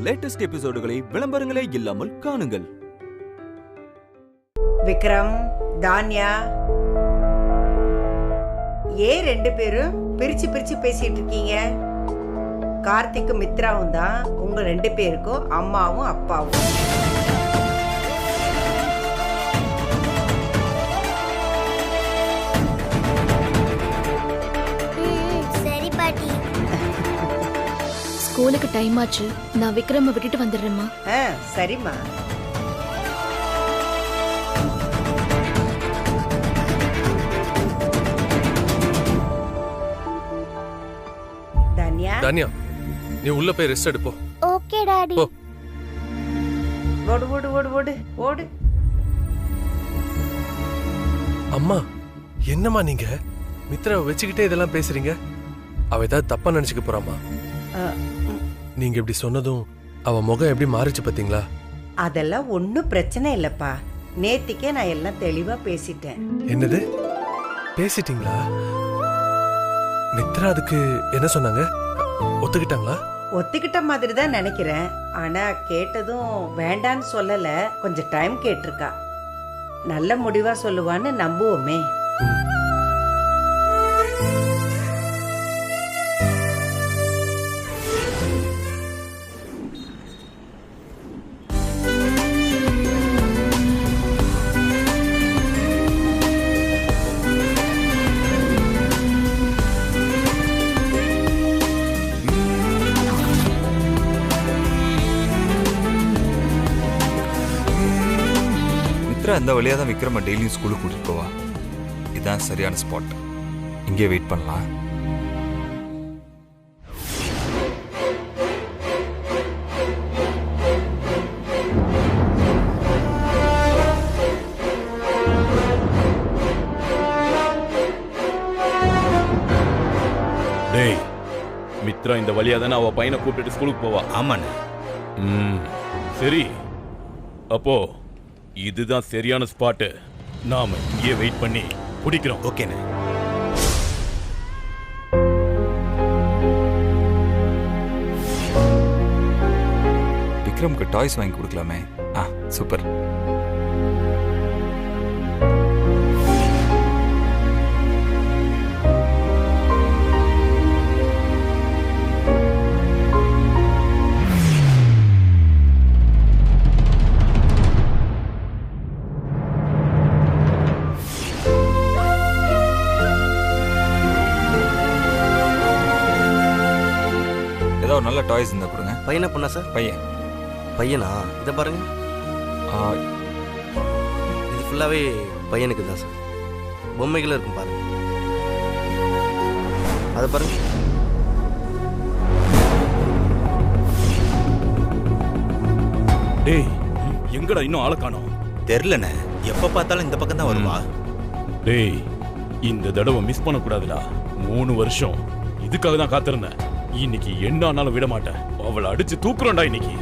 Latest எபிசோடுகளை விளம்பரங்களே இல்லாமல் காணுங்கள். விக்ரம், தான்யா, ஏன் 2 பேரும் பிரிச்சு பிரிச்சு பேசிட்டு இருக்கீங்க? கார்த்திக்கும் மித்ராவும் தான் உங்க 2 பேருக்கும் அம்மாவும் அப்பாவும். சரி பாட்டி. ஸ்கூலுக்கு டைம் ஆச்சு, நான் விக்ரம விட்டுட்டு வந்துடுறேம்மா. சரிம்மா. தானியா, நீ உள்ள போய் ரெஸ்ட் எடுப்போ. Okay daddy. ஓடு ஓடு ஓடு ஓடு ஓடு. அம்மா, என்னம்மா நீங்க மித்ராவை வச்சுக்கிட்டே இதெல்லாம் பேசுறீங்க? அவ ஏதாவது தப்பா நினைச்சுக்க போறாமா? நீங்க இப்படி சொன்னதும் அவ முகம் எப்படி மாறிச்சு பாத்தீங்களா? அதெல்லாம் ஒன்னும் பிரச்சனை இல்லப்பா. நேத்திக்கே நான் எல்லாம் தெளிவா பேசிட்டேன். என்னது பேசிட்டீங்களா? மித்ரா அதுக்கு என்ன சொன்னாங்க? ஒத்துக்கிட்டாங்களா? ஒத்துக்கிட்ட மாதிரி தான் நினைக்கிறேன். ஆனா கேட்டதும் வேண்டான்னு சொல்லல, கொஞ்சம் டைம் கேட்டிருக்கா. நல்ல முடிவா சொல்லுவான்னு நம்புவோமே. இந்த வழியா தான் விக்ரம டெய்லியும் ஸ்கூலுக்கு கூட்டிட்டு போவா. இதுதான் சரியான ஸ்பாட். இங்கே வெயிட் பண்ணலாம். டேய், மித்ரா இந்த வழியா தானே அவ பையனை கூப்பிட்டு ஸ்கூலுக்கு போவா? ஆமாண்ணே. சரி, அப்போ இதுதான் சரியான ஸ்பாட்டு. நாம இங்கே வெயிட் பண்ணி பிடிக்கிறோம். ஓகேண்ணே. விக்ரம்க்கு டாய்ஸ் வாங்கி கொடுக்கலாமே. சூப்பர். நல்ல டாய்ஸ் இருந்தா கொடுங்க. பையனா பொண்ணா சார்? பையன். பையனா? இதை பாருங்க. இது ஃபுல்லாவே பையனுக்கு தான் சார். பொம்மைகளும் இருக்கும் பாருங்க. அதை பாருங்க. டேய், எங்கடா இன்னும் ஆளை காணோம்? தெரியலண்ணே, எப்ப பார்த்தாலும் இந்த பக்கம் தான் வருவா. டேய், இந்த தடவை மிஸ் பண்ணக்கூடாதுடா. 3 வருஷம் இதுக்காக தான் காத்திருந்தேன். இன்னைக்கு என்ன ஆனாலும் விட மாட்டேன். அவளை அடிச்சு தூக்குறோம்டா இன்னைக்கு.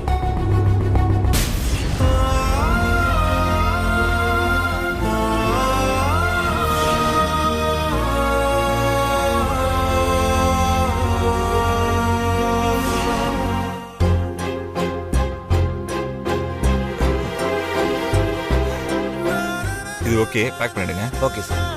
இது ஓகே, பேக் பண்ணிடுங்க. Okay sir.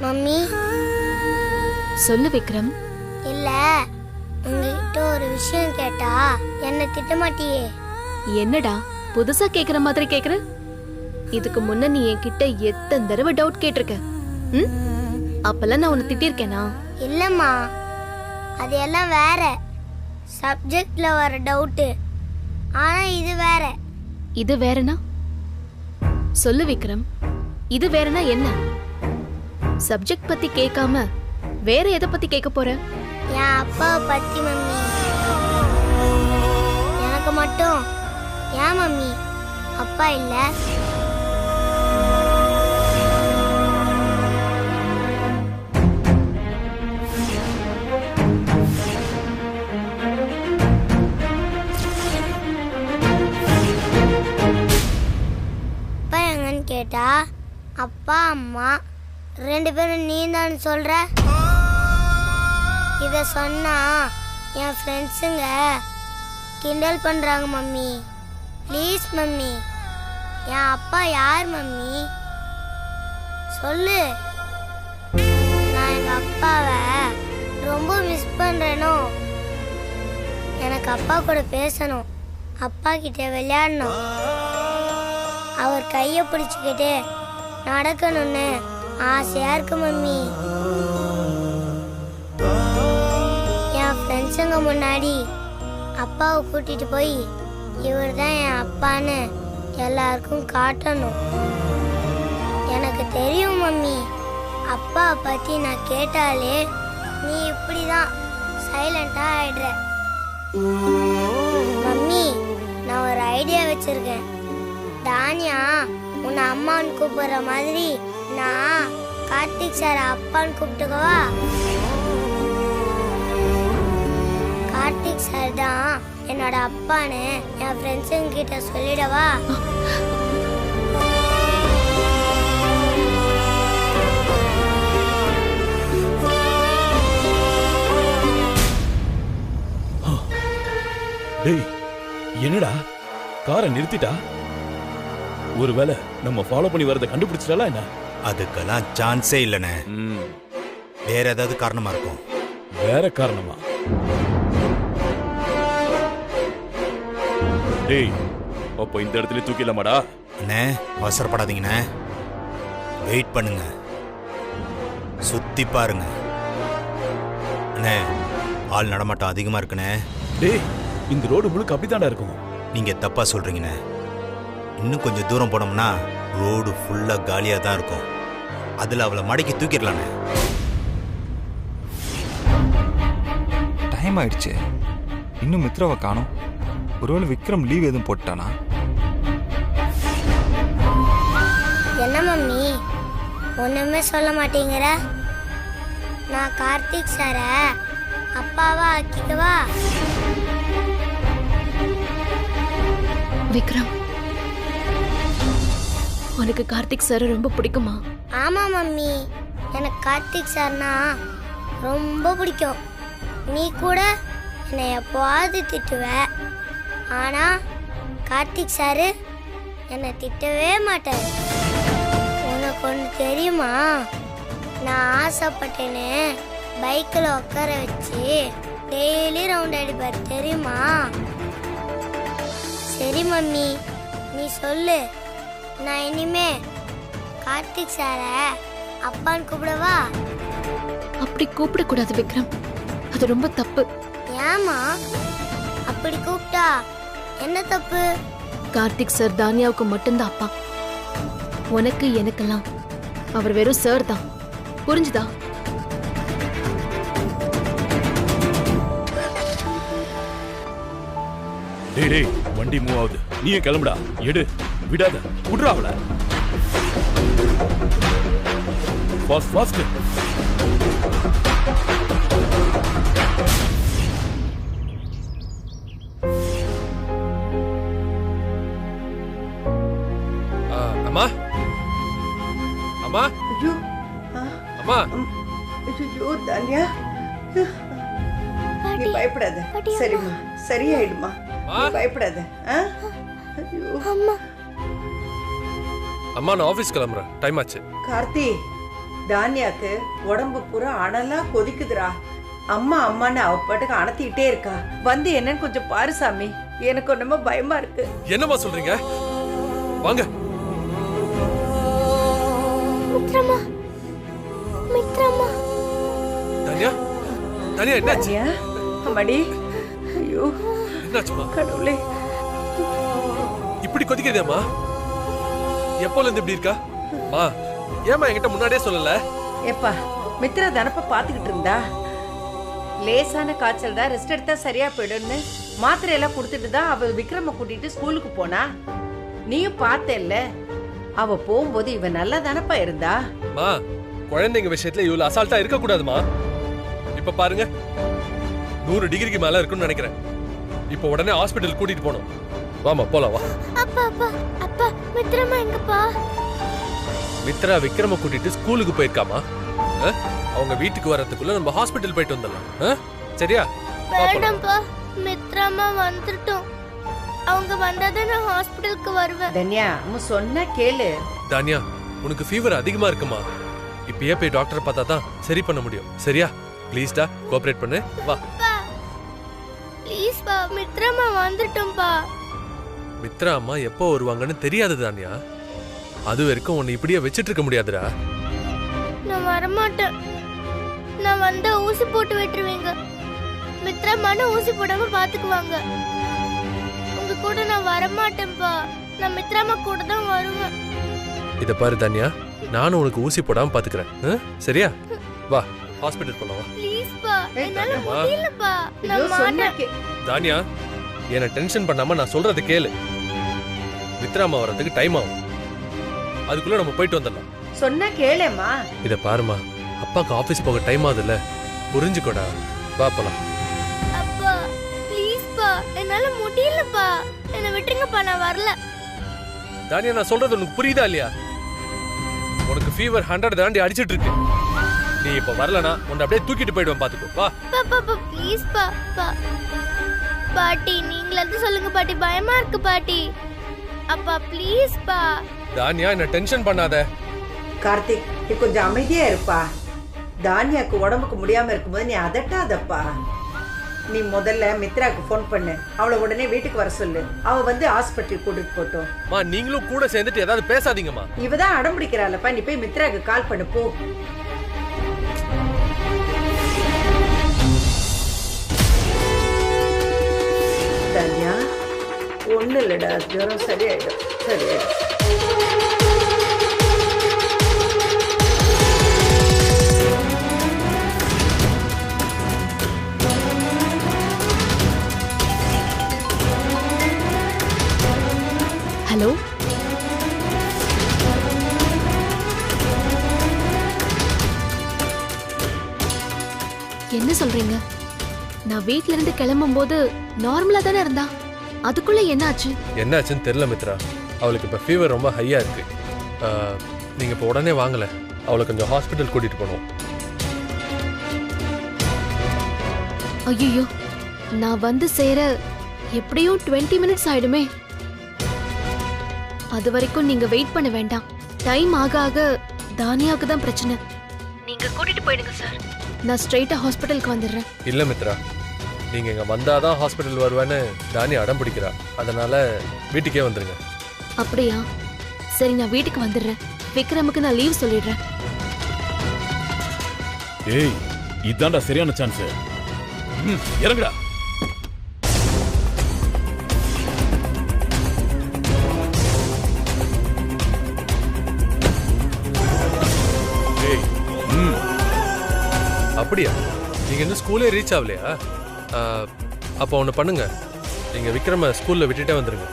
மம்மி சொல்லு விக்ரம். இல்ல, உங்ககிட்ட ஒரு விஷயம் கேட்டா என்ன திட்ட மாட்டியே? என்னடா புதுசா கேக்குற மாதிரி கேக்குற? இதுக்கு முன்ன நீ என்கிட்ட எத்தனை தடவை டவுட் கேட்டிருக்க? ம்? அப்பெல்லாம் நான் உன்னை திட்டிருக்கேனா? இல்லம்மா, அது எல்லாம் வேற சப்ஜெக்ட்ல வர டவுட்டு. ஆனா இது வேற. இது வேறனா? சொல்லு விக்ரம், இது வேறனா என்ன? சப்ஜெக்ட் பத்தி கேட்காம வேற எதை பத்தி கேட்க போற? என் அப்பாவை பத்தி மம்மி. எனக்கு மட்டும் ஏன் மம்மி அப்பா இல்ல? அப்பா எங்கன்னு கேட்டா அப்பா அம்மா 2 பேரும் நீ தான் சொல்ற. இத சொன்னா என் ஃப்ரெண்ட்ஸுங்க கிண்டல் பண்றாங்க மம்மி. ப்ளீஸ் மம்மி, என் அப்பா யார் மம்மி? சொல்லு. நான் எங்க அப்பாவை ரொம்ப மிஸ் பண்றேனோ. எனக்கு அப்பா கூட பேசணும், அப்பா கிட்ட விளையாடணும், அவர் கையை பிடிச்சுக்கிட்டு நடக்கணும்னு ஆசையா இருக்கு மம்மி. என் ஃப்ரெண்ட்ஸுங்க முன்னாடி அப்பாவை கூட்டிட்டு போய் இவர் தான் என் அப்பான்னு எல்லாருக்கும் காட்டணும். எனக்கு தெரியும் மம்மி, அப்பாவை பத்தி நான் கேட்டாலே நீ இப்படிதான் சைலண்டா ஆயிடுற. மம்மி, நான் ஒரு ஐடியா வச்சிருக்கேன். தானியா உன்னை அம்மான்னு கூப்பிடுற மாதிரி நான் கார்த்திக் சார் அப்பான்னு கூப்பிட்டுக்கவா? கார்த்திக் சார் தான் என்னோட அப்பான்னு என் ஃப்ரெண்ட்ஸுங்க கிட்ட சொல்லிடவா? டேய், என்னடா காரை நிறுத்திட்டா? ஒருவேளை நம்ம ஃபாலோ பண்ணி வரதை கண்டுபிடிச்சிட்டாலா என்ன? அதுக்கெல்லாம் சான்ஸே இல்லைண்ணே. வேற ஏதாவது காரணமா இருக்கும். வேற காரணமா? டேய், அப்போ இந்த இடத்துல தூக்கிடலாமாடா? அண்ணே, அவசரப்படாதீங்கண்ணே. வெயிட் பண்ணுங்க, சுத்தி பாருங்க. அண்ணே, ஆள் நடமாட்டம் அதிகமா இருக்குண்ணே. டேய், இந்த ரோடு முழுக்க அப்படித்தாண்டா இருக்கும். நீங்க தப்பா சொல்றீங்கண்ணே. இன்னும் கொஞ்சம் தூரம் போனோம்னா ரோடு ஃபுல்லா காலியா தான் இருக்கும். அதுல அவளை மடக்கி தூக்கிடலாண்ணே. டைம் ஆயிடுச்சு, இன்னும் மித்ராவை காணோம். ஒருவேளை விக்ரம் லீவ் எதுவும் போட்டானா? என்ன மம்மி ஒண்ணுமே சொல்ல மாட்டேங்கிற? நான் கார்த்திக் சார அப்பாவா ஆக்கிக்கவா? விக்ரம், உனக்கு கார்த்திக் சார் ரொம்ப பிடிக்குமா? ஆமா மம்மி, எனக்கு கார்த்திக் சார்னா ரொம்ப பிடிக்கும். நீ கூட என்னை எப்போவாது திட்டுவ, ஆனா கார்த்திக் சாரு என்னை திட்டவே மாட்டார். உனக்கு ஒன்று தெரியுமா? நான் ஆசைப்பட்டேன்னு பைக்கில் உட்கார வச்சு டெய்லி ரவுண்ட் அடிப்பார் தெரியுமா? சரி மம்மி, நீ சொல்லு. நான் இனிமே கார்த்திக் சார அப்பான்னு கூப்பிடவா? அப்படி கூப்பிடக்கூடாது விக்ரம், அது ரொம்ப தப்பு. ஏமா அப்படி கூப்பிட்டா என்ன தப்பு? கார்த்திக் சார் தானியாவுக்கு மட்டும்தான் அப்பா. உனக்கு எனக்கெல்லாம் அவர் வெறும் சார் தான். புரிஞ்சுதா? டேய் டேய், வண்டி மூவ் ஆகுது, நீயே கிளம்புடா. எடு, விடாத, விடுறா அவள. Fast fast. அம்மா, அம்மா, ஐயோ, அம்மா. ஐயோ தானியா, நீ பயப்படாத. சரிம்மா, சரியாயிடுமா, நீ பயப்படாத. ஐயோ அம்மா, அம்மா, நான் ஆபீஸ் கிளம்புறேன், டைம் ஆச்சு. கார்த்தி, தானியாக்கு உடம்பு பூரா அனலா கொதிக்குதுடா. அம்மா அம்மான்னு அவ பாட்டுக்கு அணத்திக்கிட்டே இருக்கா. வந்து என்னன்னு கொஞ்சம் பாரு சாமி, எனக்கு ஒண்ணுமா பயமா இருக்கு. என்னம்மா சொல்றீங்க? வாங்க. மித்ரமா மித்ரமா தானியா, தானியா என்னாச்சு? தானியா, அம்மாடி, ஐயோ என்னாச்சுமா? கடவுளே, இப்படி கொதிக்கிறதேம்மா? எப்போல இருந்து இப்படி இருக்கா? மா, ஏமா என்கிட்ட முன்னாடியே சொல்லல? ஏப்பா மித்ரா தானப்ப பாத்துக்கிட்டு இருந்தா. லேசான காய்ச்சல் தான், ரெஸ்ட் எடுத்தா சரியா போயிடும்னு மாத்திரை எல்லாம் கொடுத்துட்டு தான் அவ விக்ரம கூட்டிட்டு ஸ்கூலுக்கு போனா. நீயும் பார்த்தேல்ல, அவ போகும்போது இவ நல்லா தானப்பா இருந்தா. மா, குழந்தைங்க விஷயத்துல இவ்வளவு அசால்ட்டா இருக்க கூடாதுமா. இப்ப பாருங்க, 100 டிகிரிக்கு மேல இருக்குன்னு நினைக்கிறேன். இப்ப உடனே ஹாஸ்பிடல் கூட்டிட்டு போகணும். வாமா போலாம், வா. அப்பா அப்பா அப்பா மித்ரமா எங்கப்பா? மித்ரா விக்ரம கூட்டிட்டு ஸ்கூலுக்கு போயிருக்காமா. அவங்க வீட்டுக்கு வர்றதுக்குள்ள நம்ம ஹாஸ்பிடல் போயிட்டு வந்துடலாம். சரியா? வேண்டாம்ப்பா, மித்ரமா வந்துட்டோம். அவங்க வந்தாதான் நான் ஹாஸ்பிடலுக்கு வருவேன். தன்யா, அம்மா சொன்னா கேளு. தானியா, உனக்கு ஃபீவர் அதிகமா இருக்குமா? இப்பயே போய் டாக்டர் பார்த்தா தான் சரி பண்ண முடியும். சரியா? ப்ளீஸ்டா, கோஆபரேட் பண்ணு. வா. ப்ளீஸ் பா, மித்ரமா வந்துட்டோம்பா. மித்ரா அம்மா எப்போ வருவாங்கன்னு தெரியாது தானியா. அது வரைக்கும் உன்னை இப்படியே வச்சிட்டு இருக்க முடியாதுடா. நான் வரமாட்டேன். நான் வந்தா ஊசி போட்டு விட்டுருவீங்க. மித்ரமான ஊசி போடாம பாத்துக்குவாங்க. உங்க கூட நான் வரமாட்டேன்பா. நான் மித்ராமா கூட தான் வருவேன். இத பாரு தானியா, நானும் உனக்கு ஊசி போடாம பாத்துக்கிறேன். சரியா? வா, ஹாஸ்பிடல் போலாம், வா. ப்ளீஸ் பா, என்னால முடியலப்பா. நான் மாட்டேன். தானியா, என்ன டென்ஷன் பண்ணாம நான் சொல்றது கேளு. மித்ராமா வரதுக்கு டைம் ஆகும். அதுக்குள்ள நம்ம போயிட்டு வந்துடலாம். சொன்னா கேளேம்மா. இத பாருமா, அப்பாக்கு ஆபீஸ் போக டைம் ஆகுதுல்ல, புரிஞ்சுக்கோடா. வா போலாம். அப்பா ப்ளீஸ் பா, என்னால முடியலப்பா. என்ன விட்டுருங்கப்பா, நான் வரல. தானியா, நான் சொல்றது உனக்கு புரியுதா இல்லையா? உனக்கு ஃபீவர் 100 தாண்டி அடிச்சிட்டு இருக்கு. நீ இப்ப வரலனா உன்னை அப்படியே தூக்கிட்டு போயிடுவேன், பாத்துக்கோ. வா. பாப்பா ப்ளீஸ் பா. பாட்டி நீங்களாவது சொல்லுங்க பாட்டி, பயமா இருக்கு பாட்டி. அப்பா ப்ளீஸ் பா. தானியா, என்ன டென்ஷன் பண்ணாத. கார்த்திக், நீ கொஞ்சம் அமைதியா இருப்பா. தானியாக்கு உடம்புக்கு முடியாம இருக்கும்போது நீ அதட்டாதப்பா. நீ முதல்ல மித்ராக்கு போன் பண்ணு, அவளை உடனே வீட்டுக்கு வர சொல்லு. அவ வந்து ஹாஸ்பிட்டல் கூட்டிட்டு போட்டோம். மா, நீங்களும் கூட சேர்ந்துட்டு ஏதாவது பேசாதீங்கம்மா. இவதான் அடம் பிடிக்கிறாளப்பா. நீ போய் மித்ராக்கு கால் பண்ணு போ. தானியா, ஒண்ணு இல்லடா, ஜுரம் சரியாயிடும், சரியாயிடும். ஹலோ, என்ன சொல்றீங்க? நான் வீட்ல இருந்து கிளம்பும் போது நார்மலா தானே இருந்தா, அதுக்குள்ள என்ன ஆச்சு? என்னாச்சுன்னு தெரியல மித்ரா. அவளுக்கு இப்ப ஃபீவர் ரொம்ப ஹையா இருக்கு. நீங்க இப்ப உடனே வாங்கல, அவளை கொஞ்சம் ஹாஸ்பிட்டல் கூட்டிட்டு போகணும். ஐயோ, நான் வந்து சேர எப்படியும் 20 மினிட்ஸ் ஆயிடுமே. அது வரைக்கும் நீங்க வெயிட் பண்ண வேண்டாம். டைம் ஆக ஆக தானியாவுக்கு தான் பிரச்சனை. நீங்க கூட்டிட்டு போயிடுங்க சார். நான் ஸ்ட்ரைட்டா ஹாஸ்பிட்டலுக்கு வந்துடுறேன். இல்ல மித்ரா, நீங்க இங்க வந்தாதான் ஹாஸ்பிட்டல் வருவேன்னு தானி அடம் பிடிக்கிறா. அதனால வீட்டுக்கே வந்துருங்க. அப்படியா? சரி, நான் வீட்டுக்கு வந்துடுறேன். விக்ரமுக்கு நான் லீவ் சொல்லிடுறேன். ஏய், இதான்டா சரியான சான்ஸ். இறங்குடா. அப்படியா? நீங்க இன்னும் ஸ்கூலே ரீச் ஆகலையா? அப்போ ஒன்று பண்ணுங்க, நீங்க விக்ரம ஸ்கூல்ல விட்டுட்டே வந்துருங்க.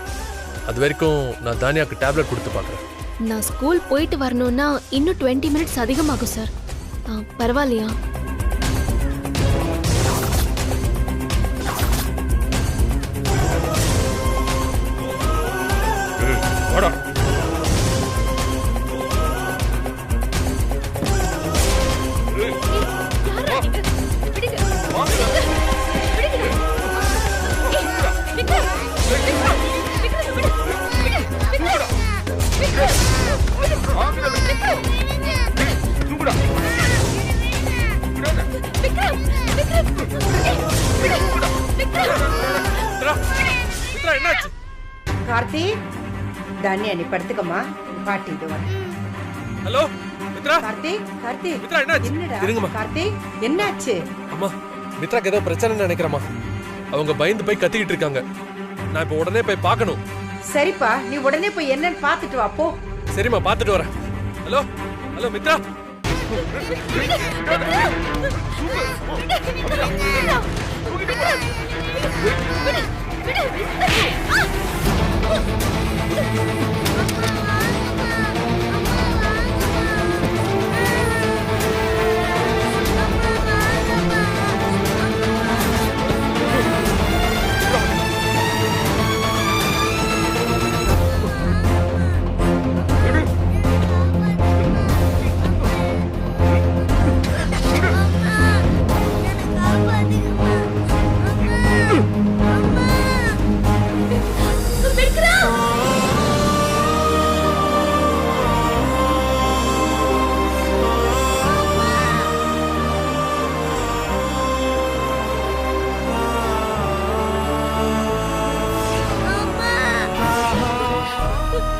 அது வரைக்கும் நான் தானியாக்கு டேப்லெட் கொடுத்து பார்க்குறேன். நான் ஸ்கூல் போயிட்டு வரணும்னா இன்னும் 20 மினிட்ஸ் அதிகமாகும் சார். பரவாயில்லையா? வாடா. மித்ரா என்னாச்சு? கார்த்தி தானியா நீ படுத்துக்கம்மா, பாட்டி இது வர. ஹலோ மித்ரா. கார்த்தி கார்த்தி மித்ரா என்னாச்சு? என்னடா இருங்கம்மா. கார்த்தி என்னாச்சு? அம்மா மித்ராக்கு ஏதோ பிரச்சனைன்னு நினைக்கிறேம்மா. அவங்க பயந்து போய் கத்திக்கிட்டு இருக்காங்க. நான் இப்போ உடனே போய் பார்க்கணும். சரிப்பா, நீ உடனே போய் என்னன்னு பாத்துட்டு வா போ. சரிம்மா, பார்த்துட்டு வரேன். Hello hello Mithra.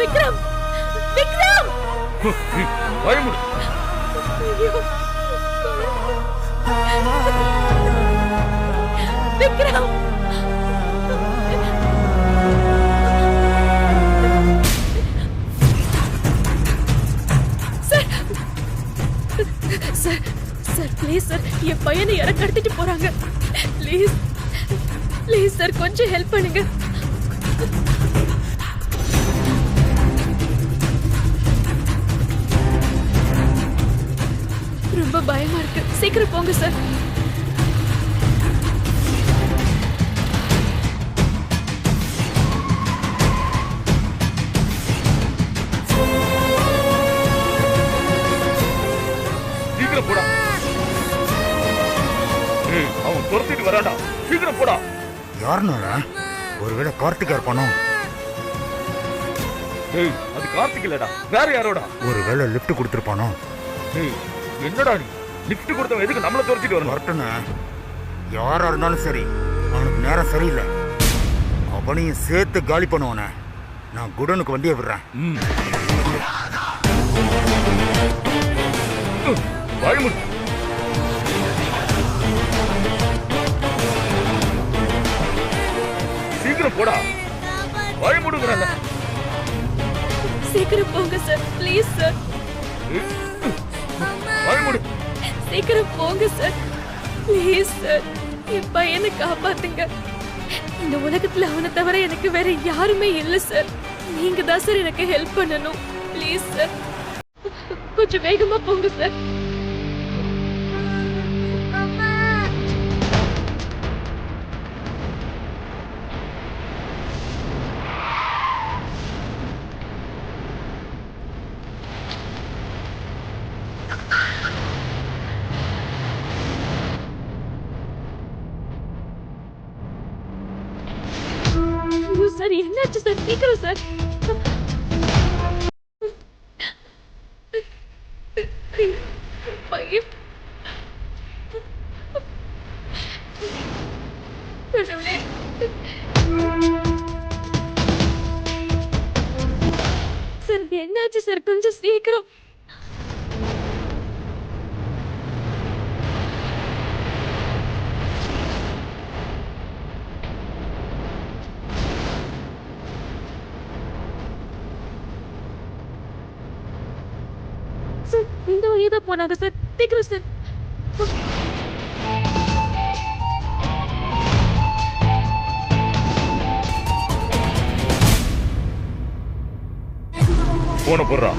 விக்ரம் விக்ரம் பயமுடு. Vikram sir sir please sir, என் பையனை யாரை கடத்திட்டு போறாங்க. ப்ளீஸ் ப்ளீஸ் சார், கொஞ்சம் ஹெல்ப் பண்ணுங்க. ரொம்ப பயமா இருக்கு, சீக்கிரம் போங்க சார். சீக்கிரம் போடா. அவன் துரத்திட்டு வராடா, சீக்கிரம் போடா. யாருன்னு ஒருவேளை கார்த்திகா இருப்பானோ? அது கார்த்திக் இல்லடா, வேற யாரோடா? ஒருவேளை லிஃப்ட் கொடுத்துருப்பானோ? என்னடா நீ லிஃப்ட் கொடுத்தவன் எதுக்கு நம்மள துரத்திட்டு வரணும்? வரட்டுன்னு யாரா இருந்தாலும் சரி, அவனுக்கு நேரம் சரியில்லை. அவனையும் சேர்த்து காலி பண்ணுவானே. நான் குடனுக்கு வண்டியை விடுறேன். பயமுடு. சீக்கிரம் போடா, பயமுடுங்கிறாங்க. சீக்கிரம் போங்க சார், ப்ளீஸ் சார். பயமுடு. சீக்கிரம் போங்க சார், ப்ளீஸ் சார். என் பையனை காப்பாத்துங்க. இந்த உலகத்துல அவனை தவிர எனக்கு வேற யாருமே இல்ல சார். நீங்க தான் சார் எனக்கு ஹெல்ப் பண்ணணும். ப்ளீஸ் சார், கொஞ்சம் வேகமா போங்க சார். சார் என்னாச்சு சார், சீக்கிரம் சார். பையன் சார் என்னாச்சு சார், கொஞ்சம் சீக்கிரம். சார் இந்த வழியா தான் போனாங்க சார், சீக்கிரம் சார். போன போடுறா.